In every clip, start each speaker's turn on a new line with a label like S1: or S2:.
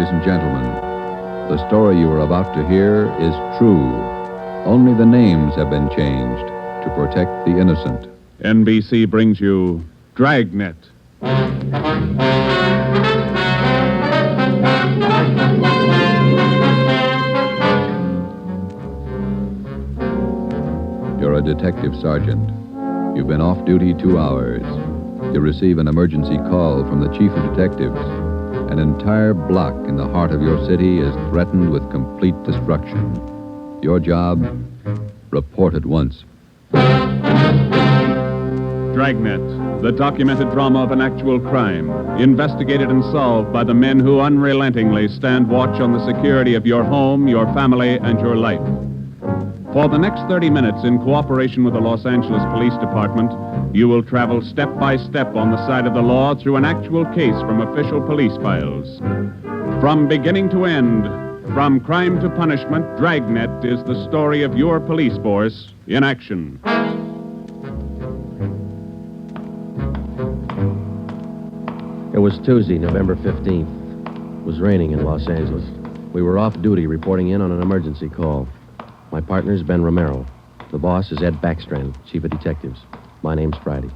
S1: ladies and gentlemen. The story you are about to hear is true. Only the names have been changed to protect the innocent.
S2: NBC brings you Dragnet.
S1: You're a detective sergeant. You've been off duty 2 hours. You receive an emergency call from the chief of detectives. An entire block in the heart of your city is threatened with complete destruction. Your job? Report at once.
S2: Dragnet, the documented drama of an actual crime, investigated and solved by the men who unrelentingly stand watch on the security of your home, your family, and your life. For the next 30 minutes, in cooperation with the Los Angeles Police Department, you will travel step by step on the side of the law through an actual case from official police files. From beginning to end, from crime to punishment, Dragnet is the story of your police force in action.
S3: It was Tuesday, November 15th. It was raining in Los Angeles. We were off duty reporting in on an emergency call. My partner's Ben Romero. The boss is Ed Backstrand, chief of detectives. My name's Friday.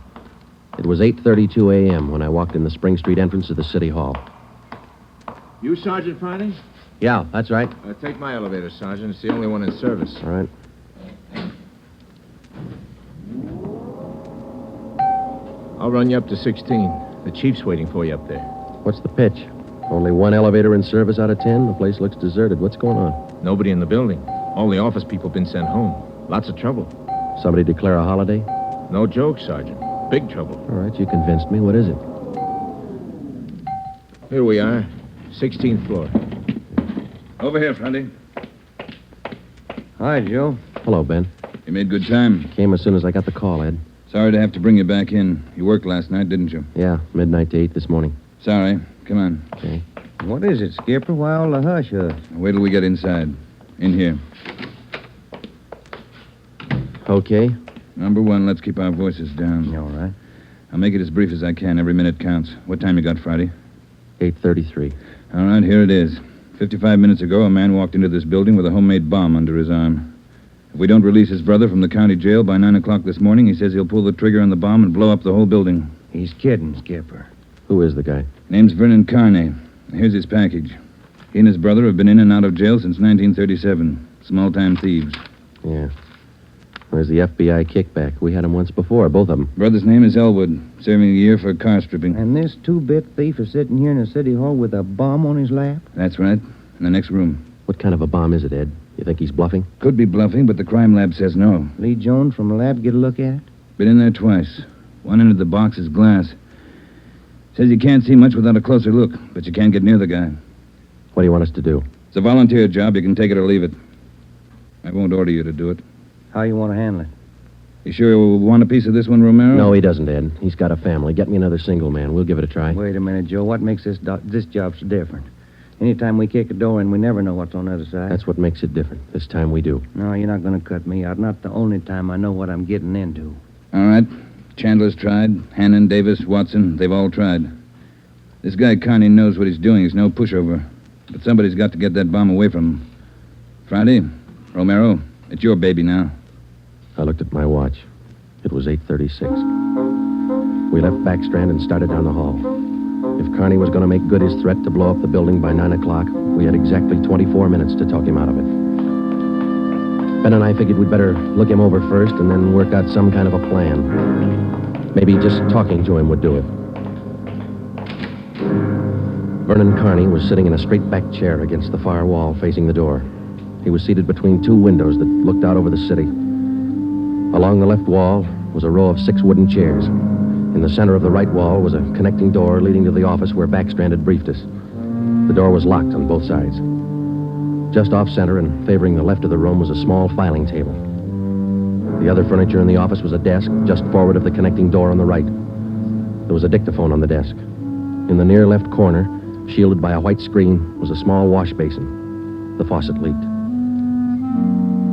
S3: It was 8:32 a.m. when I walked in the Spring Street entrance of the City Hall.
S4: You Sergeant Friday?
S3: Yeah, that's right.
S4: Take my elevator, Sergeant. It's the only one in service.
S3: All right.
S4: I'll run you up to 16. The chief's waiting for you up there.
S3: What's the pitch? Only one elevator in service out of 10? The place looks deserted. What's going on?
S4: Nobody in the building. All the office people been sent home. Lots of trouble.
S3: Somebody declare a holiday?
S4: No joke, Sergeant. Big trouble.
S3: All right, you convinced me. What is it?
S4: Here we are. 16th floor.
S5: Over here, Friday.
S3: Hi, Joe. Hello, Ben.
S5: You made good time.
S3: Came as soon as I got the call, Ed.
S5: Sorry to have to bring you back in. You worked last night, didn't you?
S3: Yeah, midnight to 8 this morning.
S5: Sorry. Come on.
S3: Okay.
S6: What is it, Skipper? Why all the hush-hush?
S5: Wait till we get inside. In here.
S3: Okay.
S5: Number one, let's keep our voices down.
S6: All right.
S5: I'll make it as brief as I can. Every minute counts. What time you got, Friday?
S3: 8:33.
S5: All right, here it is. 55 minutes ago, a man walked into this building with a homemade bomb under his arm. If we don't release his brother from the county jail by 9 o'clock this morning, he says he'll pull the trigger on the bomb and blow up the whole building.
S6: He's kidding, Skipper.
S3: Who is the guy?
S5: Name's Vernon Carney. Here's his package. He and his brother have been in and out of jail since 1937. Small-time thieves.
S3: Yeah. There's the FBI kickback. We had him once before, both of them.
S5: Brother's name is Elwood, serving a year for car stripping.
S6: And this two-bit thief is sitting here in the city hall with a bomb on his lap?
S5: That's right. In the next room.
S3: What kind of a bomb is it, Ed? You think he's bluffing?
S5: Could be bluffing, but the crime lab says no.
S6: Lee Jones from the lab get a look at it?
S5: Been in there twice. One end of the box is glass. Says you can't see much without a closer look, but you can't get near the guy.
S3: What do you want us to do?
S5: It's a volunteer job. You can take it or leave it. I won't order you to do it.
S6: How you want to handle it?
S5: You sure you want a piece of this one, Romero?
S3: No, he doesn't, Ed. He's got a family. Get me another single man. We'll give it a try.
S6: Wait a minute, Joe. What makes this job so different? Anytime we kick a door in, we never know what's on the other side.
S3: That's what makes it different. This time we do.
S6: No, you're not going to cut me out. Not the only time I know what I'm getting into.
S5: All right. Chandler's tried. Hannon, Davis, Watson, they've all tried. This guy Carney knows what he's doing. He's no pushover. But somebody's got to get that bomb away from him. Friday, Romero, it's your baby now.
S3: I looked at my watch. It was 8:36. We left Backstrand and started down the hall. If Carney was going to make good his threat to blow up the building by 9 o'clock, we had exactly 24 minutes to talk him out of it. Ben and I figured we'd better look him over first and then work out some kind of a plan. Maybe just talking to him would do it. Vernon Carney was sitting in a straight-back chair against the far wall facing the door. He was seated between two windows that looked out over the city. Along the left wall was a row of 6 wooden chairs. In the center of the right wall was a connecting door leading to the office where Backstrand had briefed us. The door was locked on both sides. Just off-center and favoring the left of the room was a small filing table. The other furniture in the office was a desk just forward of the connecting door on the right. There was a dictaphone on the desk. In the near left corner, shielded by a white screen, was a small wash basin. The faucet leaked.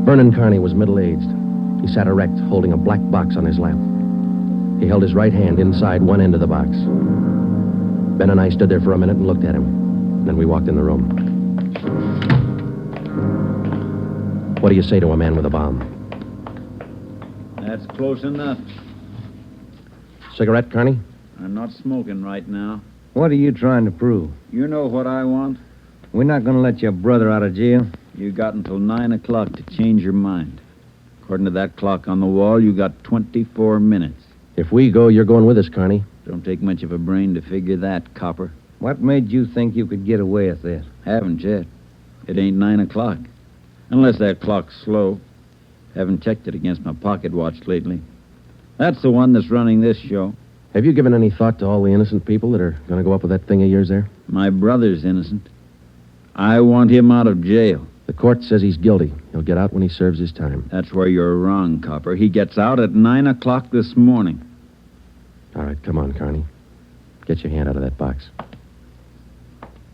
S3: Vernon Carney was middle-aged. He sat erect, holding a black box on his lap. He held his right hand inside one end of the box. Ben and I stood there for a minute and looked at him. Then we walked in the room. What do you say to a man with a bomb?
S7: That's close enough.
S3: Cigarette, Carney?
S7: I'm not smoking right now.
S6: What are you trying to prove?
S7: You know what I want?
S6: We're not going to let your brother out of jail.
S7: You got until 9 o'clock to change your mind. According to that clock on the wall, you got 24 minutes.
S3: If we go, you're going with us, Carney.
S7: Don't take much of a brain to figure that, copper.
S6: What made you think you could get away with this?
S7: Haven't yet. It ain't 9 o'clock. Unless that clock's slow. Haven't checked it against my pocket watch lately. That's the one that's running this show.
S3: Have you given any thought to all the innocent people that are going to go up with that thing of yours there?
S7: My brother's innocent. I want him out of jail.
S3: The court says he's guilty. He'll get out when he serves his time.
S7: That's where you're wrong, copper. He gets out at 9 o'clock this morning.
S3: All right, come on, Carney. Get your hand out of that box.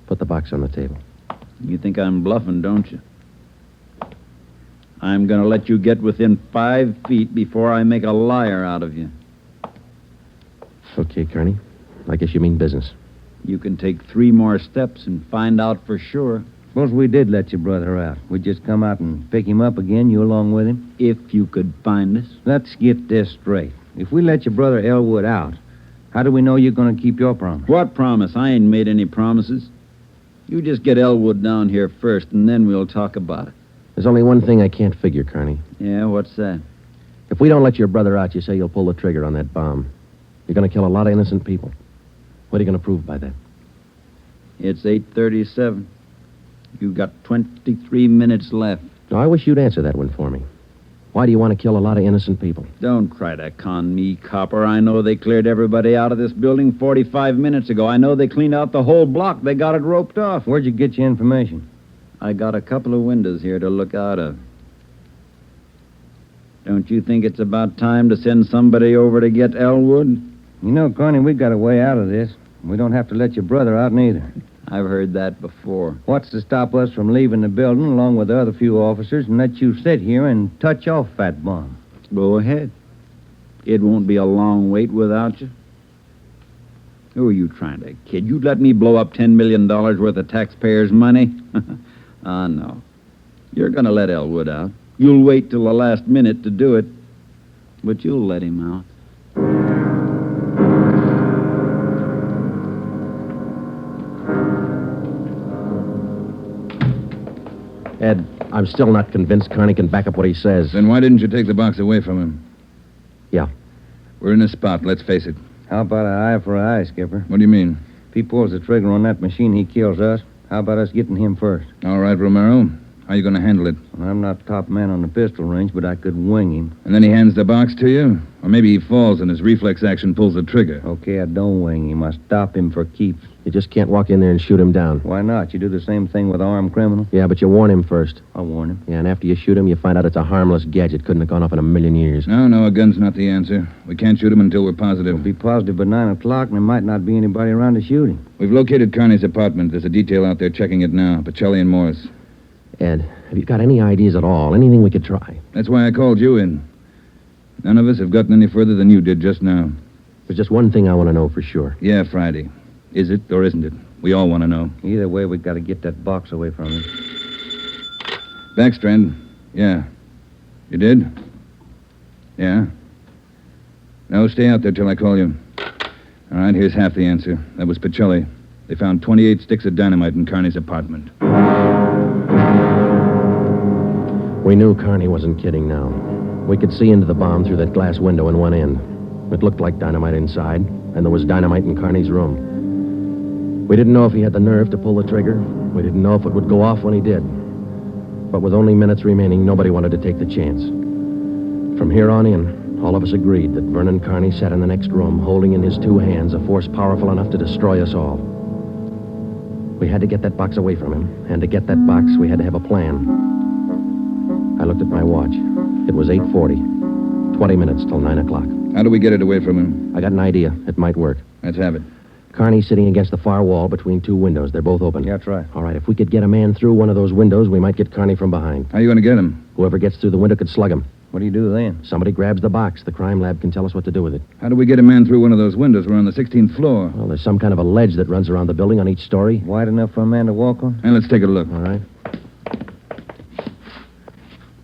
S3: Put the box on the table.
S7: You think I'm bluffing, don't you? I'm going to let you get within 5 feet before I make a liar out of you.
S3: Okay, Carney. I guess you mean business.
S7: You can take 3 more steps and find out for sure.
S6: Suppose we did let your brother out. We'd just come out and pick him up again, you along with him?
S7: If you could find us.
S6: Let's get this straight. If we let your brother Elwood out, how do we know you're going to keep your promise?
S7: What promise? I ain't made any promises. You just get Elwood down here first, and then we'll talk about it.
S3: There's only one thing I can't figure, Carney.
S7: Yeah, what's that?
S3: If we don't let your brother out, you say you'll pull the trigger on that bomb. You're going to kill a lot of innocent people. What are you going to prove by that?
S7: It's 8:37. You've got 23 minutes left.
S3: No, I wish you'd answer that one for me. Why do you want to kill a lot of innocent people?
S7: Don't try to con me, copper. I know they cleared everybody out of this building 45 minutes ago. I know they cleaned out the whole block. They got it roped off.
S6: Where'd you get your information?
S7: I got a couple of windows here to look out of. Don't you think it's about time to send somebody over to get Elwood?
S6: You know, Carney, we got a way out of this. We don't have to let your brother out neither.
S7: I've heard that before.
S6: What's to stop us from leaving the building along with the other few officers and let you sit here and touch off that bomb?
S7: Go ahead. It won't be a long wait without you. Who are you trying to kid? You'd let me blow up $10 million worth of taxpayers' money? No. You're going to let Elwood out. You'll wait till the last minute to do it, but you'll let him out.
S3: Ed, I'm still not convinced Carney can back up what he says.
S5: Then why didn't you take the box away from him?
S3: Yeah.
S5: We're in a spot, let's face it.
S6: How about an eye for an eye, Skipper?
S5: What do you mean?
S6: If he pulls the trigger on that machine, he kills us. How about us getting him first?
S5: All right, Romero. How you going to handle it?
S6: Well, I'm not top man on the pistol range, but I could wing him.
S5: And then he hands the box to you? Or maybe he falls and his reflex action pulls the trigger.
S6: Okay, I don't wing him. I stop him for keeps.
S3: You just can't walk in there and shoot him down.
S6: Why not? You do the same thing with an armed criminal.
S3: Yeah, but you warn him first.
S6: I'll warn him.
S3: Yeah, and after you shoot him, you find out it's a harmless gadget. Couldn't have gone off in a million years.
S5: No, a gun's not the answer. We can't shoot him until we're positive.
S6: We'll be positive by 9 o'clock, and there might not be anybody around to shoot him.
S5: We've located Carney's apartment. There's a detail out there checking it now. Pacelli and Morris.
S3: Ed, have you got any ideas at all? Anything we could try?
S5: That's why I called you in. None of us have gotten any further than you did just now.
S3: There's just one thing I want to know for sure.
S5: Yeah, Friday. Is it or isn't it? We all want to know.
S6: Either way, we've got to get that box away from him.
S5: Backstrand. Yeah. You did? Yeah. No, stay out there till I call you. All right, here's half the answer. That was Pacelli. They found 28 sticks of dynamite in Carney's apartment.
S3: We knew Carney wasn't kidding now. We could see into the bomb through that glass window in one end. It looked like dynamite inside, and there was dynamite in Carney's room. We didn't know if he had the nerve to pull the trigger. We didn't know if it would go off when he did. But with only minutes remaining, nobody wanted to take the chance. From here on in, all of us agreed that Vernon Carney sat in the next room, holding in his 2 hands a force powerful enough to destroy us all. We had to get that box away from him, and to get that box, we had to have a plan. I looked at my watch. It was 8:40. 20 minutes till 9 o'clock.
S5: How do we get it away from him?
S3: I got an idea. It might work.
S5: Let's have it.
S3: Carney's sitting against the far wall between 2 windows. They're both open.
S6: Yeah, that's right.
S3: All right, if we could get a man through one of those windows, we might get Carney from behind.
S5: How are you going to get him?
S3: Whoever gets through the window could slug him.
S6: What do you do then?
S3: Somebody grabs the box. The crime lab can tell us what to do with it.
S5: How do we get a man through one of those windows? We're on the 16th floor.
S3: Well, there's some kind of a ledge that runs around the building on each story.
S6: Wide enough for a man to walk on?
S5: Hey, let's take a look.
S3: All right.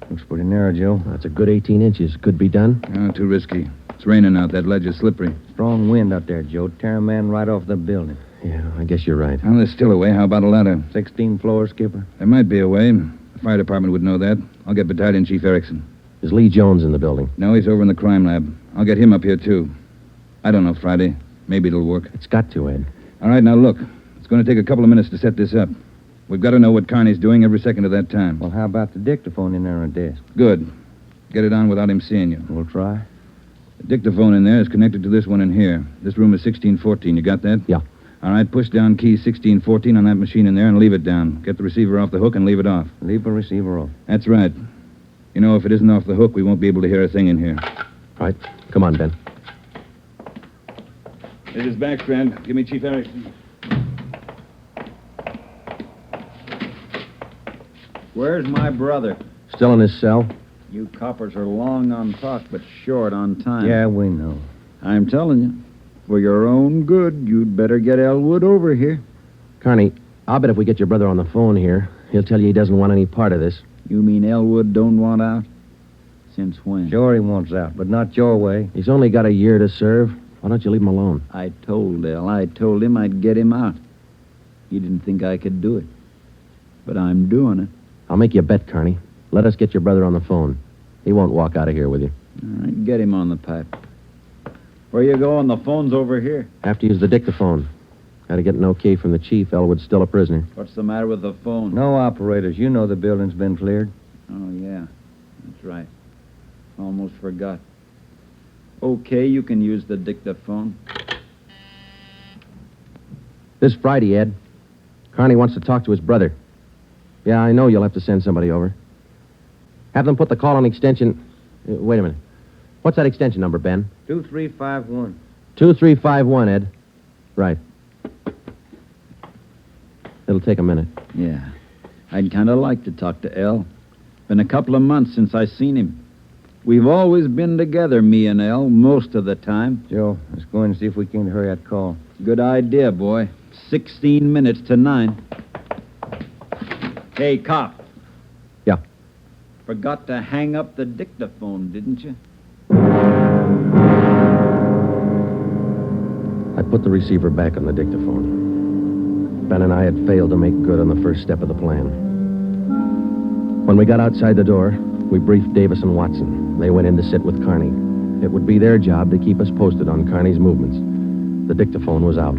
S6: Looks pretty narrow, Joe.
S3: That's a good 18 inches. Could be done.
S5: Oh, too risky. It's raining out. That ledge is slippery.
S6: Strong wind out there, Joe. Tear a man right off the building.
S3: Yeah, I guess you're right.
S5: Well, there's still a way. How about a ladder?
S6: 16 floors, Skipper.
S5: There might be a way. The fire department would know that. I'll get Battalion Chief Erickson.
S3: Is Lee Jones in the building?
S5: No, he's over in the crime lab. I'll get him up here, too. I don't know, Friday. Maybe it'll work.
S3: It's got to, Ed.
S5: All right, now look. It's going to take a couple of minutes to set this up. We've got to know what Carney's doing every second of that time.
S6: Well, how about the dictaphone in there on the desk?
S5: Good. Get it on without him seeing you.
S6: We'll try.
S5: The dictaphone in there is connected to this one in here. This room is 1614. You got that?
S3: Yeah.
S5: All right, push down key 1614 on that machine in there and leave it down. Get the receiver off the hook and leave it off.
S6: Leave the receiver off.
S5: That's right. You know, if it isn't off the hook, we won't be able to hear a thing in here.
S3: Right. Come on, Ben.
S5: This is Backstrand. Give me Chief Erickson.
S7: Where's my brother?
S3: Still in his cell?
S7: You coppers are long on talk, but short on time.
S6: Yeah, we know.
S7: I'm telling you, for your own good, you'd better get Elwood over here.
S3: Carney, I'll bet if we get your brother on the phone here, he'll tell you he doesn't want any part of this.
S7: You mean Elwood don't want out? Since when?
S6: Sure he wants out, but not your way.
S3: He's only got a year to serve. Why don't you leave him alone?
S7: I told him I'd get him out. He didn't think I could do it. But I'm doing it.
S3: I'll make you a bet, Carney. Let us get your brother on the phone. He won't walk out of here with you.
S7: All right, get him on the pipe. Where you going? The phone's over here.
S3: Have to use the dictaphone. Got to get an okay from the chief. Elwood's still a prisoner.
S7: What's the matter with the phone?
S6: No operators. You know the building's been cleared.
S7: Oh, yeah. That's right. Almost forgot. Okay, you can use the dictaphone.
S3: This Friday, Ed. Carney wants to talk to his brother. Yeah, I know you'll have to send somebody over. Have them put the call on extension... wait a minute. What's that extension number, Ben?
S6: 2351.
S3: 2351, Ed. Right. It'll take a minute.
S7: Yeah. I'd kind of like to talk to El. Been a couple of months since I seen him. We've always been together, me and El, most of the time.
S6: Joe, let's go in and see if we can hurry that call.
S7: Good idea, boy. 16 minutes to 9. Hey, cop.
S3: Yeah.
S7: Forgot to hang up the dictaphone, didn't you?
S3: I put the receiver back on the dictaphone. Ben and I had failed to make good on the first step of the plan. When we got outside the door, we briefed Davis and Watson. They went in to sit with Carney. It would be their job to keep us posted on Carney's movements. The dictaphone was out.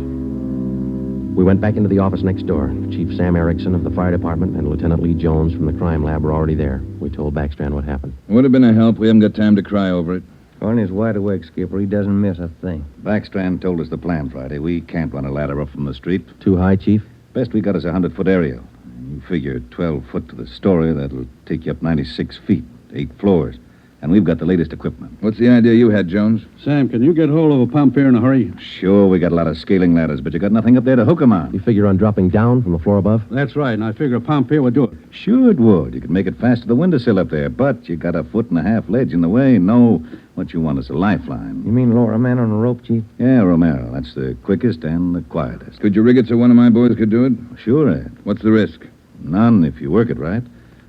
S3: We went back into the office next door. Chief Sam Erickson of the fire department and Lieutenant Lee Jones from the crime lab were already there. We told Backstrand what happened.
S5: Would have been a help. We haven't got time to cry over it.
S6: Carney's wide awake, Skipper. He doesn't miss a thing.
S8: Backstrand told us the plan Friday. We can't run a ladder up from the street.
S3: Too high, Chief?
S8: Best we got is a 100-foot aerial. You figure 12 foot to the story, that'll take you up 96 feet, 8 floors. And we've got the latest equipment.
S5: What's the idea you had, Jones?
S9: Sam, can you get hold of a pump here in a hurry?
S8: Sure, we got a lot of scaling ladders, but you got nothing up there to hook 'em on.
S3: You figure on dropping down from the floor above?
S9: That's right, and I figure a pump here would do it.
S8: Sure it would. You could make it fast to the windowsill up there, but you got a 1.5 ledge in the way. No, what you want is a lifeline.
S6: You mean lower a man on a rope, Chief?
S8: Yeah, Romero. That's the quickest and the quietest.
S5: Could you rig it so one of my boys could do it?
S8: Sure, Ed.
S5: What's the risk?
S8: None if you work it right.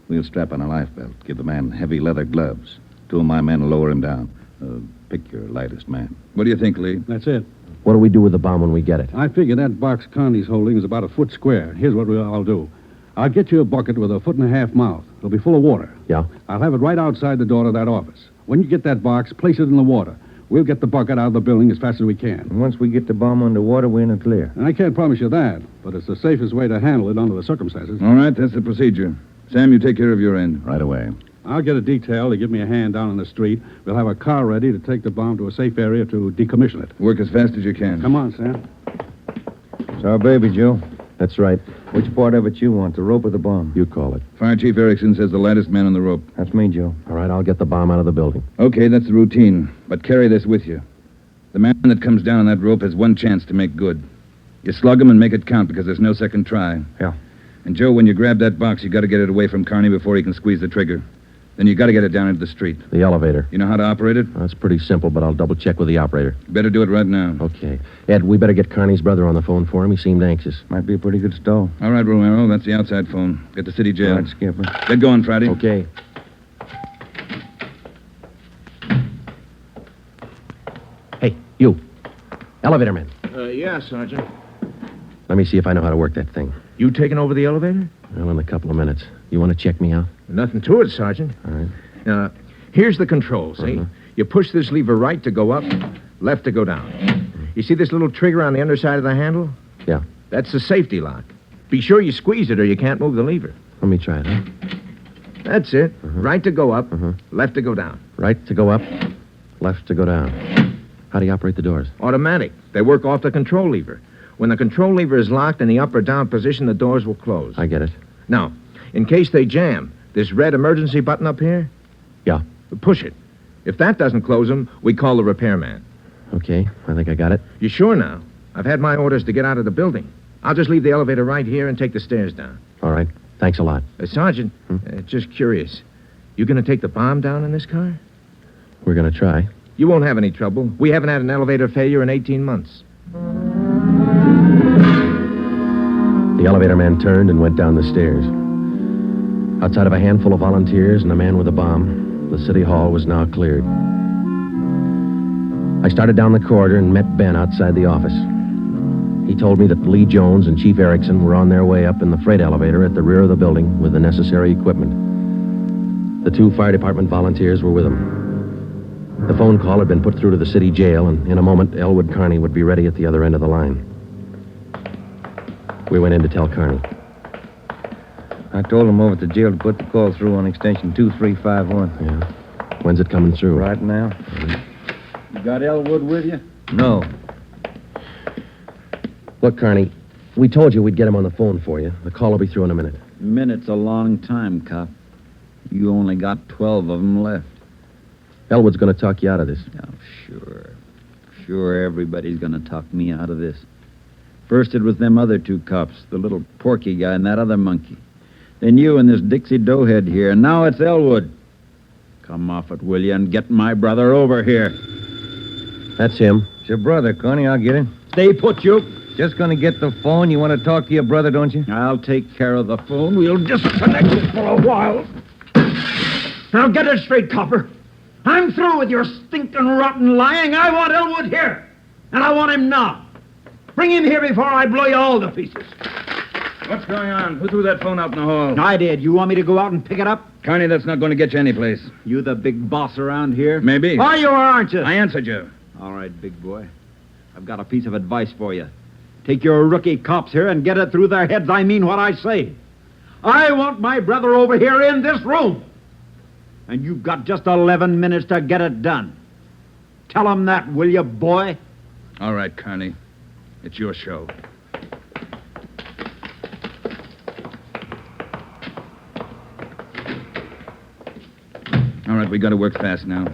S8: We'll strap on a life belt. Give the man heavy leather gloves. 2 of my men will lower him down. Pick your lightest man.
S5: What do you think, Lee?
S9: That's it.
S3: What do we do with the bomb when we get it?
S9: I figure that box Carney's holding is about a foot square. Here's what I'll do. I'll get you a bucket with a 1.5 foot mouth. It'll be full of water.
S3: Yeah?
S9: I'll have it right outside the door to that office. When you get that box, place it in the water. We'll get the bucket out of the building as fast as we can.
S6: And once we get the bomb underwater, we're in the clear.
S9: And I can't promise you that, but it's the safest way to handle it under the circumstances.
S5: All right, that's the procedure. Sam, you take care of your end.
S8: Right away.
S9: I'll get a detail to give me a hand down on the street. We'll have a car ready to take the bomb to a safe area to decommission it.
S5: Work as fast as you can.
S9: Come on, Sam.
S6: It's our baby, Joe.
S3: That's right.
S6: Which part of it you want, the rope or the bomb?
S3: You call it.
S5: Fire Chief Erickson says the lightest man on the rope.
S6: That's me, Joe.
S3: All right, I'll get the bomb out of the building.
S5: Okay, that's the routine. But carry this with you. The man that comes down on that rope has one chance to make good. You slug him and make it count because there's no second try.
S6: Yeah.
S5: And, Joe, when you grab that box, you got to get it away from Carney before he can squeeze the trigger. Then you got to get it down into the street.
S3: The elevator.
S5: You know how to operate it?
S3: Well, that's pretty simple, but I'll double-check with the operator.
S5: Better do it right now.
S3: Okay. Ed, we better get Carney's brother on the phone for him. He seemed anxious.
S6: Might be a pretty good stall.
S5: All right, Romero. That's the outside phone. Get the city jail.
S6: All right, Skipper.
S5: Get going, Friday.
S3: Okay. Hey, you. Elevator man.
S4: Yeah, Sergeant.
S3: Let me see if I know how to work that thing.
S4: You taking over the elevator?
S3: Well, in a couple of minutes. You want to check me out?
S4: Nothing to it, Sergeant.
S3: All right.
S4: Here's the control, see? You push this lever right to go up, left to go down. You see this little trigger on the underside of the handle?
S3: Yeah.
S4: That's the safety lock. Be sure you squeeze it or you can't move the lever.
S3: Let me try it, huh?
S4: That's it. Right to go up, left to go down.
S3: Right to go up, left to go down. How do you operate the doors?
S4: Automatic. They work off the control lever. When the control lever is locked in the up or down position, the doors will close.
S3: I get it.
S4: Now, in case they jam, this red emergency button up here?
S3: Yeah.
S4: Push it. If that doesn't close them, we call the repairman.
S3: Okay, I think I got it.
S4: You sure now? I've had my orders to get out of the building. I'll just leave the elevator right here and take the stairs down.
S3: All right. Thanks a lot.
S4: Sergeant, just curious. You going to take the bomb down in this car?
S3: We're going to try.
S4: You won't have any trouble. We haven't had an elevator failure in 18 months.
S3: The elevator man turned and went down the stairs. Outside of a handful of volunteers and a man with a bomb, the city hall was now cleared. I started down the corridor and met Ben outside the office. He told me that Lee Jones and Chief Erickson were on their way up in the freight elevator at the rear of the building with the necessary equipment. The 2 fire department volunteers were with them. The phone call had been put through to the city jail, and in a moment, Elwood Carney would be ready at the other end of the line. We went in to tell Carney.
S6: I told him over at the jail to put the call through on extension 2351.
S3: Yeah. When's it coming through?
S6: Right now?
S7: You got Elwood with you?
S6: No.
S3: Look, Carney, we told you we'd get him on the phone for you. The call will be through in a minute.
S7: Minute's a long time, cop. You only got 12 of them left.
S3: Elwood's going to talk you out of this.
S7: Oh, sure. Sure, everybody's going to talk me out of this. First it was them other 2 cops, the little Porky guy and that other monkey. Then you and this Dixie Doughhead here, and now it's Elwood. Come off it, will you, and get my brother over here.
S3: That's him.
S6: It's your brother, Carney. I'll get him.
S7: Stay put, you.
S6: Just gonna get the phone. You want to talk to your brother, don't you?
S7: I'll take care of the phone. We'll disconnect it for a while.
S10: Now get it straight, copper. I'm through with your stinking rotten lying. I want Elwood here. And I want him now. Bring him here before I blow you all to pieces.
S5: What's going on? Who threw that phone out in the hall?
S10: I did. You want me to go out and pick it up?
S5: Carney, that's not going to get you anyplace.
S7: You the big boss around here?
S5: Maybe.
S10: Are you or aren't you?
S5: I answered you.
S7: All right, big boy. I've got a piece of advice for you. Take your rookie cops here and get it through their heads I mean what I say. I want my brother over here in this room. And you've got just 11 minutes to get it done. Tell him that, will you, boy?
S5: All right, Carney. It's your show. All right, we got to work fast now.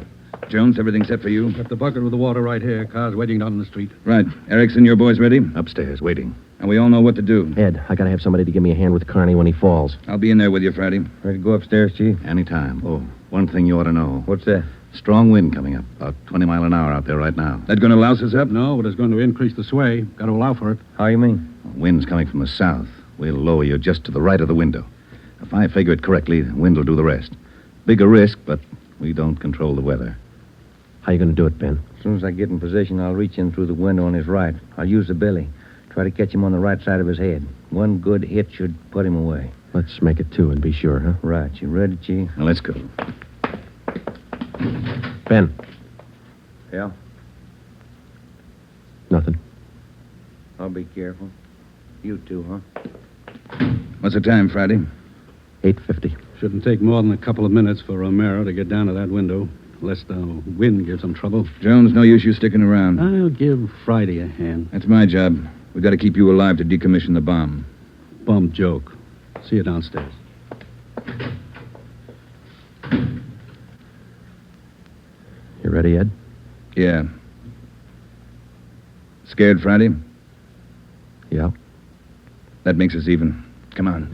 S5: Jones, everything set for you?
S9: Got the bucket with the water right here. Car's waiting down in the street.
S5: Right. Erickson, your boys ready?
S8: Upstairs, waiting.
S5: And we all know what to do.
S3: Ed, I got to have somebody to give me a hand with Carney when he falls.
S5: I'll be in there with you, Friday.
S6: Ready to go upstairs, Chief?
S8: Anytime. Oh, one thing you ought to know.
S6: What's that?
S8: Strong wind coming up. About 20 mile an hour out there right now.
S5: That going to louse us up?
S9: No, but it's going to increase the sway. Got to allow for it.
S6: How you mean?
S8: Wind's coming from the south. We'll lower you just to the right of the window. If I figure it correctly, the wind will do the rest. Bigger risk, but we don't control the weather.
S3: How you going to do it, Ben?
S6: As soon as I get in position, I'll reach in through the window on his right. I'll use the billy. Try to catch him on the right side of his head. One good hit should put him away.
S3: Let's make it 2 and be sure, huh?
S6: Right. You ready, Chief?
S8: Now, let's go.
S3: Ben.
S6: Yeah?
S3: Nothing.
S6: I'll be careful. You too, huh?
S5: What's the time, Friday?
S3: 8:50.
S9: Shouldn't take more than a couple of minutes for Romero to get down to that window, lest the wind gives him trouble.
S5: Jones, no use you sticking around.
S9: I'll give Friday a hand.
S5: That's my job. We got to keep you alive to decommission the bomb.
S9: Bum joke. See you downstairs.
S3: You ready, Ed?
S5: Yeah. Scared, Friday?
S3: Yeah.
S5: That makes us even. Come on.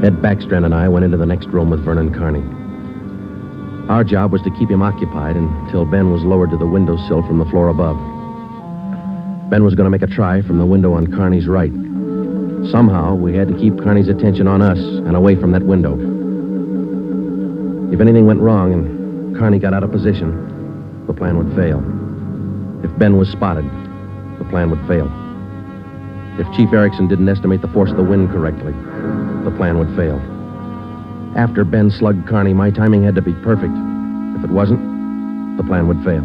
S3: Ed Backstrand and I went into the next room with Vernon Carney. Our job was to keep him occupied until Ben was lowered to the windowsill from the floor above. Ben was going to make a try from the window on Carney's right. Somehow, we had to keep Carney's attention on us and away from that window. If anything went wrong and Carney got out of position, the plan would fail. If Ben was spotted, the plan would fail. If Chief Erickson didn't estimate the force of the wind correctly, the plan would fail. After Ben slugged Carney, my timing had to be perfect. If it wasn't, the plan would fail.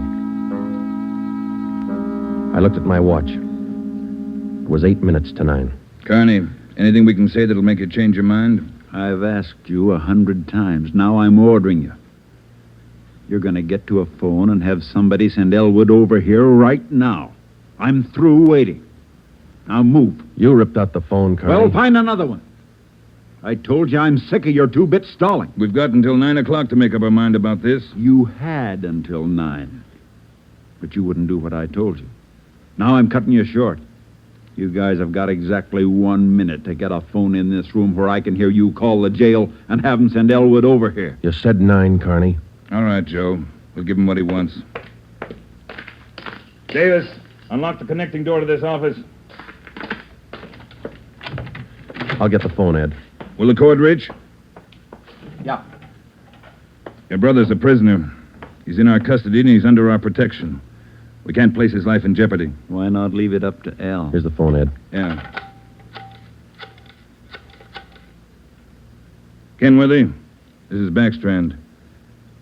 S3: I looked at my watch. It was 8 minutes to 9.
S5: Carney, anything we can say that'll make you change your mind?
S7: I've asked you 100 times. Now I'm ordering you. You're going to get to a phone and have somebody send Elwood over here right now. I'm through waiting. Now move.
S3: You ripped out the phone, Carney.
S7: Well, find another one. I told you I'm sick of your two-bit stalling.
S5: We've got until 9 o'clock to make up our mind about this.
S7: You had until 9. But you wouldn't do what I told you. Now I'm cutting you short. You guys have got exactly 1 minute to get a phone in this room where I can hear you call the jail and have them send Elwood over here.
S3: You said 9, Carney.
S5: All right, Joe. We'll give him what he wants. Davis, unlock the connecting door to this office.
S3: I'll get the phone, Ed.
S5: Will the cord reach?
S7: Yeah.
S5: Your brother's a prisoner. He's in our custody and he's under our protection. We can't place his life in jeopardy.
S7: Why not leave it up to Al?
S3: Here's the phone, Ed.
S5: Yeah. Kenworthy, this is Backstrand.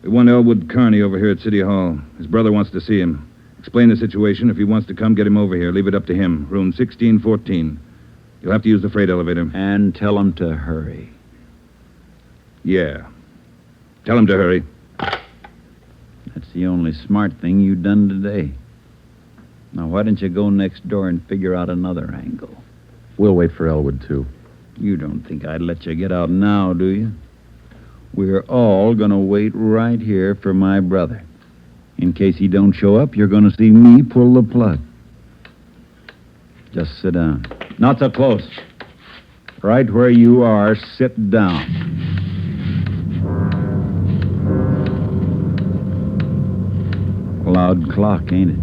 S5: We want Elwood Carney over here at City Hall. His brother wants to see him. Explain the situation. If he wants to come, get him over here. Leave it up to him. Room 1614. You'll have to use the freight elevator.
S7: And tell him to hurry.
S5: Yeah. Tell him to hurry.
S7: That's the only smart thing you've done today. Now, why don't you go next door and figure out another angle?
S3: We'll wait for Elwood, too.
S7: You don't think I'd let you get out now, do you? We're all going to wait right here for my brother. In case he don't show up, you're going to see me pull the plug. Just sit down. Not so close. Right where you are, sit down. Loud clock, ain't it?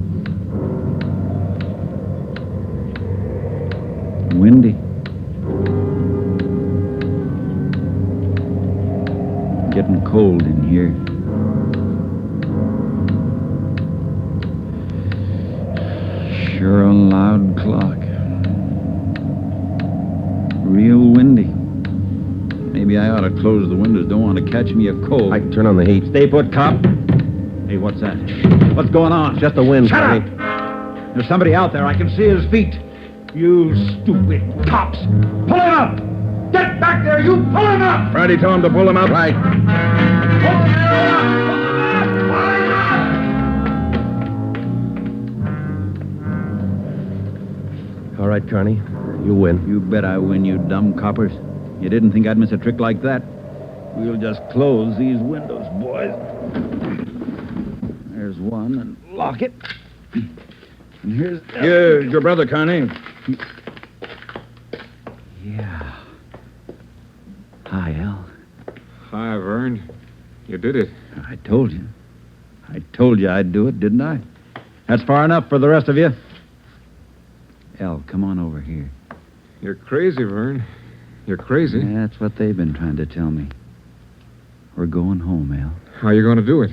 S7: Windy. Getting cold in here. Sure a loud clock. Real windy. Maybe I ought to close the windows. Don't want to catch me a cold.
S3: I can turn on the heat.
S7: Stay put, cop. Hey, what's that? What's going on?
S3: Just the wind,
S10: Shut
S3: Carney.
S10: up! There's somebody out there. I can see his feet. You stupid cops. Pull him up! Get back there, you! Pull him up!
S5: Friday, tell him to pull him up.
S3: Right.
S10: Pull him up!
S3: All right, Carney. You win.
S7: You bet I win, you dumb coppers. You didn't think I'd miss a trick like that? We'll just close these windows, boys. There's one, and lock it. And here's...
S5: Here's your brother, Carney.
S7: Yeah. Hi, Al.
S2: Hi, Vern. You did it.
S7: I told you. I told you I'd do it, didn't I? That's far enough for the rest of you. Al, come on over here.
S2: You're crazy, Vern. You're crazy.
S7: That's what they've been trying to tell me. We're going home, Al.
S2: How are you going to do it?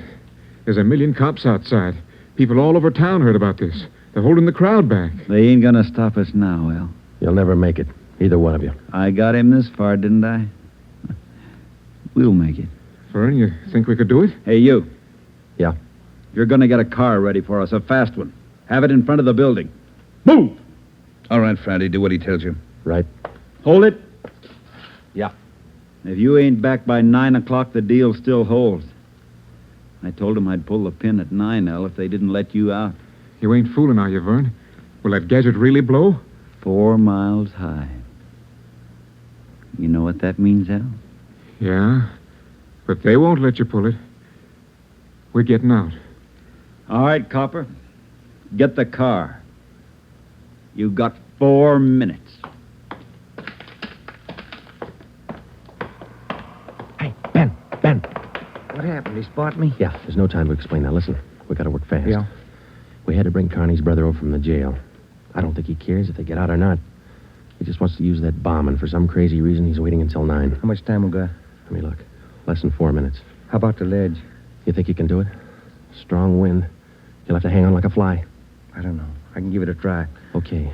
S2: There's a million cops outside. People all over town heard about this. They're holding the crowd back.
S7: They ain't gonna stop us now, Al.
S3: You'll never make it. Either one of you.
S7: I got him this far, didn't I? We'll make it.
S2: Vern, you think we could do it?
S7: Hey, you.
S3: Yeah.
S7: You're gonna get a car ready for us, a fast one. Have it in front of the building. Move!
S5: All right, Friday, do what he tells you.
S3: Right.
S7: Hold it.
S3: Yeah.
S7: If you ain't back by 9 o'clock, the deal still holds. I told him I'd pull the pin at 9, Al, if they didn't let you out.
S2: You ain't fooling, are you, Vern? Will that gadget really blow?
S7: 4 miles high. You know what that means, Al?
S2: Yeah, but they won't let you pull it. We're getting out.
S7: All right, copper. Get the car. You got 4 minutes.
S6: What happened? He spot me?
S3: Yeah, there's no time to explain now. Listen, we gotta work fast.
S6: Yeah.
S3: We had to bring Carney's brother over from the jail. I don't think he cares if they get out or not. He just wants to use that bomb, and for some crazy reason, he's waiting until 9.
S6: How much time we got?
S3: Let me look. Less than 4 minutes.
S6: How about the ledge?
S3: You think you can do it? Strong wind. You'll have to hang on like a fly.
S6: I don't know. I can give it a try.
S3: Okay.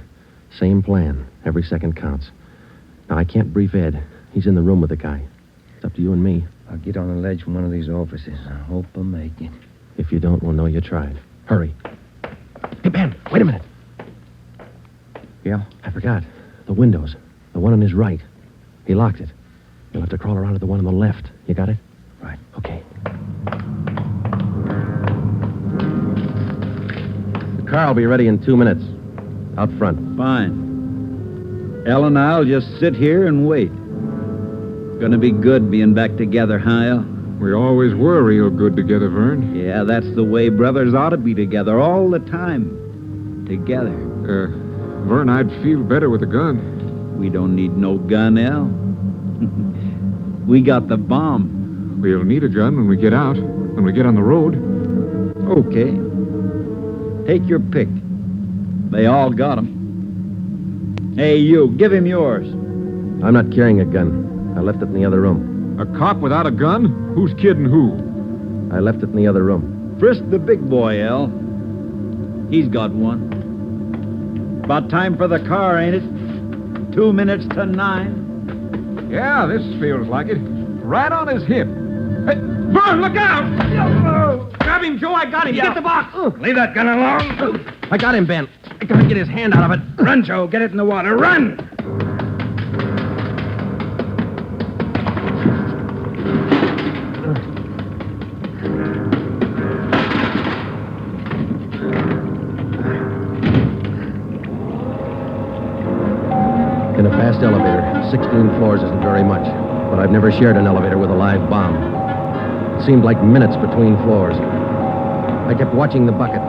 S3: Same plan. Every second counts. Now, I can't brief Ed. He's in the room with the guy. It's up to you and me.
S6: I'll get on the ledge from one of these offices. I hope I make it.
S3: If you don't, we'll know you tried. Hurry. Hey, Ben, wait a minute.
S6: Yeah?
S3: I forgot. The windows. The one on his right. He locked it. You'll have to crawl around to the one on the left. You got it?
S6: Right.
S3: Okay. The car will be ready in 2 minutes. Out front.
S7: Fine. Elle and I'll just sit here and wait. Gonna be good being back together, huh, Elle?
S4: We always were real good together, Vern.
S7: Yeah, that's the way brothers ought to be together all the time. Together.
S4: Vern, I'd feel better with a gun.
S7: We don't need no gun, Elle. We got the bomb.
S4: We'll need a gun when we get out, when we get on the road.
S7: Okay. Take your pick. They all got 'em. Hey, you, give him yours.
S3: I'm not carrying a gun. I left it in the other room.
S4: A cop without a gun? Who's kidding who?
S3: I left it in the other room.
S7: Frisk the big boy, Elle. He's got one. About time for the car, ain't it? 2 minutes to 9.
S4: Yeah, this feels like it. Right on his hip. Hey, Vern, look out! Grab him, Joe. I got him. Get the box.
S10: Leave that gun alone.
S3: I got him, Ben. I gotta get his hand out of it.
S10: Run, Joe. Get it in the water. Run!
S3: In a fast elevator, 16 floors isn't very much, but I've never shared an elevator with a live bomb. It seemed like minutes between floors. I kept watching the bucket.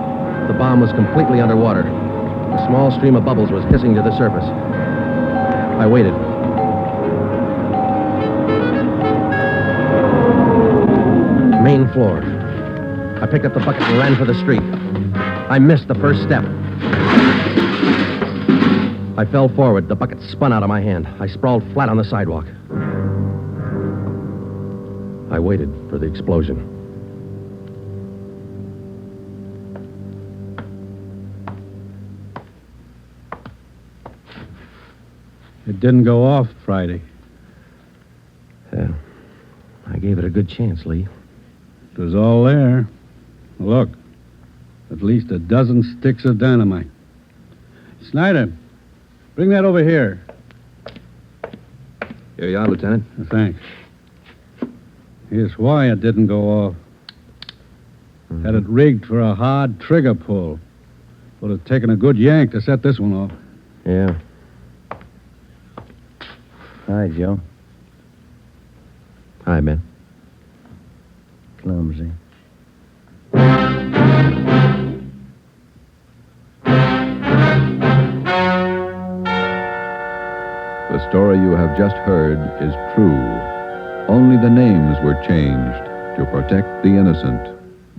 S3: The bomb was completely underwater. A small stream of bubbles was hissing to the surface. I waited. Main floor. I picked up the bucket and ran for the street. I missed the first step. I fell forward. The bucket spun out of my hand. I sprawled flat on the sidewalk. I waited for the explosion.
S9: It didn't go off Friday.
S3: I gave it a good chance, Lee.
S9: It was all there. Look, at least a dozen sticks of dynamite. Snyder, bring that over here.
S3: Here you are, Lieutenant.
S9: Thanks. Here's why it didn't go off. Had it rigged for a hard trigger pull. Would have taken a good yank to set this one off.
S3: Yeah.
S6: Hi, Joe.
S3: Hi, Ben.
S6: Clumsy.
S1: The story you have just heard is true. Only the names were changed to protect the innocent.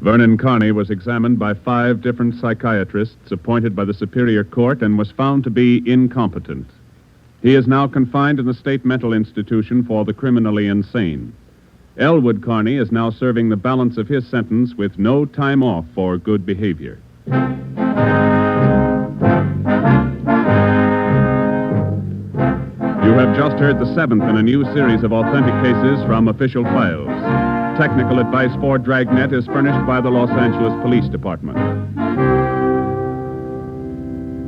S2: Vernon Carney was examined by 5 different psychiatrists appointed by the Superior Court and was found to be incompetent. He is now confined in the state mental institution for the criminally insane. Elwood Carney is now serving the balance of his sentence with no time off for good behavior. You have just heard the 7th in a new series of authentic cases from official files. Technical advice for Dragnet is furnished by the Los Angeles Police Department.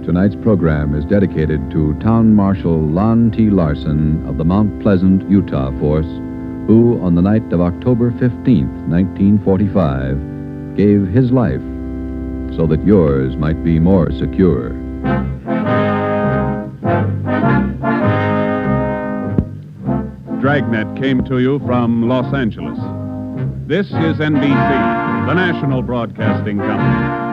S1: Tonight's program is dedicated to Town Marshal Lon T. Larson of the Mount Pleasant, Utah Force, who, on the night of October 15th, 1945, gave his life so that yours might be more secure.
S2: Dragnet came to you from Los Angeles. This is NBC, the national broadcasting company.